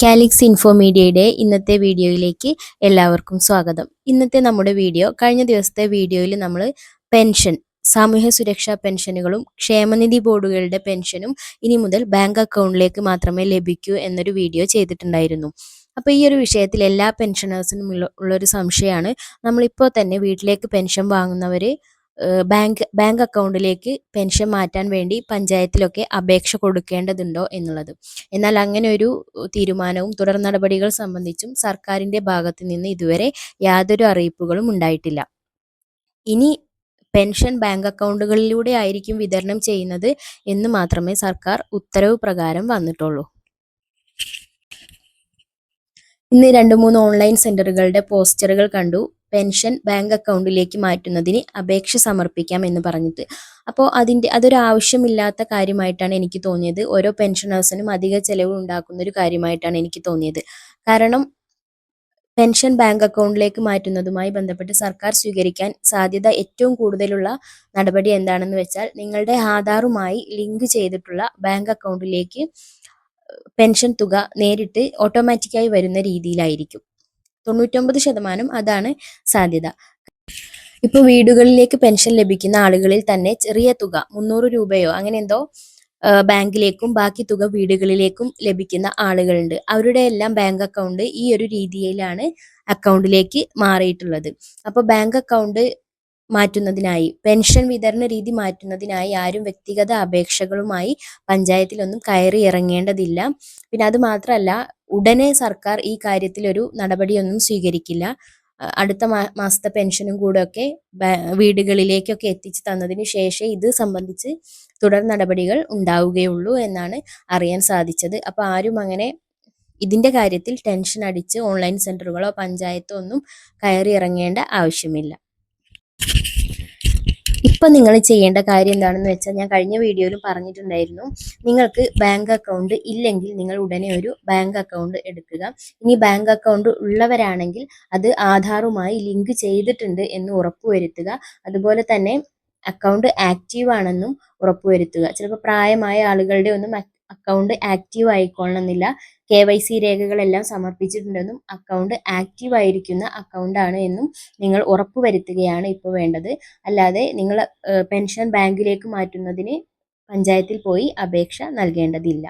Calyx ഇൻഫോമീഡിയയുടെ ഇന്നത്തെ വീഡിയോയിലേക്ക് എല്ലാവർക്കും സ്വാഗതം. ഇന്നത്തെ നമ്മുടെ വീഡിയോ കഴിഞ്ഞ ദിവസത്തെ വീഡിയോയിൽ നമ്മൾ പെൻഷൻ, സാമൂഹ്യ സുരക്ഷാ പെൻഷനുകളും ക്ഷേമനിധി ബോർഡുകളുടെ പെൻഷനും ഇനി മുതൽ ബാങ്ക് അക്കൗണ്ടിലേക്ക് മാത്രമേ ലഭിക്കൂ എന്നൊരു വീഡിയോ ചെയ്തിട്ടുണ്ടായിരുന്നു. അപ്പോൾ ഈ ഒരു വിഷയത്തിൽ എല്ലാ പെൻഷനേഴ്സിനും ഉള്ളൊരു സംശയമാണ്, നമ്മളിപ്പോൾ തന്നെ വീട്ടിലേക്ക് പെൻഷൻ വാങ്ങുന്നവർ ബാങ്ക് അക്കൗണ്ടിലേക്ക് പെൻഷൻ മാറ്റാൻ വേണ്ടി പഞ്ചായത്തിലൊക്കെ അപേക്ഷ കൊടുക്കേണ്ടതുണ്ടോ എന്നുള്ളത്. എന്നാൽ അങ്ങനെ ഒരു തീരുമാനവും തുടർ നടപടികൾ സംബന്ധിച്ചും സർക്കാരിന്റെ ഭാഗത്ത് നിന്ന് ഇതുവരെ യാതൊരു അറിയിപ്പുകളും ഉണ്ടായിട്ടില്ല. ഇനി പെൻഷൻ ബാങ്ക് അക്കൗണ്ടുകളിലൂടെ ആയിരിക്കും വിതരണം ചെയ്യുന്നത് എന്ന് മാത്രമേ സർക്കാർ ഉത്തരവ് പ്രകാരം വന്നിട്ടുള്ളൂ. ഇന്ന് 2-3 ഓൺലൈൻ സെന്ററുകളുടെ പോസ്റ്ററുകൾ കണ്ടു, പെൻഷൻ ബാങ്ക് അക്കൗണ്ടിലേക്ക് മാറ്റുന്നതിന് അപേക്ഷ സമർപ്പിക്കാം എന്ന് പറഞ്ഞിട്ട്. അപ്പോൾ അതൊരു ആവശ്യമില്ലാത്ത കാര്യമായിട്ടാണ് എനിക്ക് തോന്നിയത്. ഓരോ പെൻഷനേഴ്സിനും അധിക ചെലവ് ഉണ്ടാക്കുന്ന ഒരു കാര്യമായിട്ടാണ് എനിക്ക് തോന്നിയത്. കാരണം പെൻഷൻ ബാങ്ക് അക്കൗണ്ടിലേക്ക് മാറ്റുന്നതുമായി ബന്ധപ്പെട്ട് സർക്കാർ സ്വീകരിക്കാൻ സാധ്യത ഏറ്റവും കൂടുതലുള്ള നടപടി എന്താണെന്ന് വെച്ചാൽ, നിങ്ങളുടെ ആധാറുമായി ലിങ്ക് ചെയ്തിട്ടുള്ള ബാങ്ക് അക്കൗണ്ടിലേക്ക് പെൻഷൻ തുക നേരിട്ട് ഓട്ടോമാറ്റിക്കായി വരുന്ന രീതിയിലായിരിക്കും. 99% അതാണ് സാധ്യത. ഇപ്പോൾ വീടുകളിലേക്ക് പെൻഷൻ ലഭിക്കുന്ന ആളുകളിൽ തന്നെ ചെറിയ തുക 300 രൂപയോ അങ്ങനെ എന്തോ ബാങ്കിലേക്കും ബാക്കി തുക വീടുകളിലേക്കും ലഭിക്കുന്ന ആളുകളുണ്ട്. അവരുടെ എല്ലാം ബാങ്ക് അക്കൗണ്ട് ഈ ഒരു രീതിയിലാണ് അക്കൗണ്ടിലേക്ക് മാറിയിട്ടുള്ളത്. അപ്പോൾ ബാങ്ക് അക്കൗണ്ട് മാറ്റുന്നതിനായി, പെൻഷൻ വിതരണ രീതി മാറ്റുന്നതിനായി ആരും വ്യക്തിഗത അപേക്ഷകളുമായി പഞ്ചായത്തിലൊന്നും കയറി ഇറങ്ങേണ്ടതില്ല. പിന്നെ അത് മാത്രമല്ല, ഉടനെ സർക്കാർ ഈ കാര്യത്തിൽ ഒരു നടപടിയൊന്നും സ്വീകരിക്കില്ല. അടുത്ത മാസത്തെ പെൻഷനും കൂടെ ഒക്കെ വീടുകളിലേക്കൊക്കെ എത്തിച്ചു തന്നതിന് ശേഷം ഇത് സംബന്ധിച്ച് തുടർ നടപടികൾ ഉണ്ടാവുകയുള്ളൂ എന്നാണ് അറിയാൻ സാധിച്ചത്. അപ്പോൾ ആരും അങ്ങനെ ഇതിന്റെ കാര്യത്തിൽ ടെൻഷൻ അടിച്ച് ഓൺലൈൻ സെന്ററുകളോ പഞ്ചായത്തോ ഒന്നും കയറി ഇറങ്ങേണ്ട ആവശ്യമില്ല. ഇപ്പം നിങ്ങൾ ചെയ്യേണ്ട കാര്യം എന്താണെന്ന് വെച്ചാൽ, ഞാൻ കഴിഞ്ഞ വീഡിയോയിലും പറഞ്ഞിട്ടുണ്ടായിരുന്നു, നിങ്ങൾക്ക് ബാങ്ക് അക്കൗണ്ട് ഇല്ലെങ്കിൽ നിങ്ങൾ ഉടനെ ഒരു ബാങ്ക് അക്കൗണ്ട് എടുക്കുക. ഇനി ബാങ്ക് അക്കൗണ്ട് ഉള്ളവരാണെങ്കിൽ അത് ആധാറുമായി ലിങ്ക് ചെയ്തിട്ടുണ്ട് എന്ന് ഉറപ്പുവരുത്തുക. അതുപോലെ തന്നെ അക്കൗണ്ട് ആക്റ്റീവ് ആണെന്നും ഉറപ്പുവരുത്തുക. ചിലപ്പോൾ പ്രായമായ ആളുകളുടെ ഒന്നും അക്കൗണ്ട് ആക്റ്റീവ് ആയിക്കൊള്ളണമെന്നില്ല. KYC രേഖകളെല്ലാം സമർപ്പിച്ചിട്ടുണ്ടെന്നും അക്കൗണ്ട് ആക്റ്റീവ് ആയിരിക്കുന്ന അക്കൗണ്ടാണ് എന്നും നിങ്ങൾ ഉറപ്പുവരുത്തുകയാണ് ഇപ്പോൾ വേണ്ടത്. അല്ലാതെ നിങ്ങൾ പെൻഷൻ ബാങ്കിലേക്ക് മാറ്റുന്നതിന് പഞ്ചായത്തിൽ പോയി അപേക്ഷ നൽകേണ്ടതില്ല.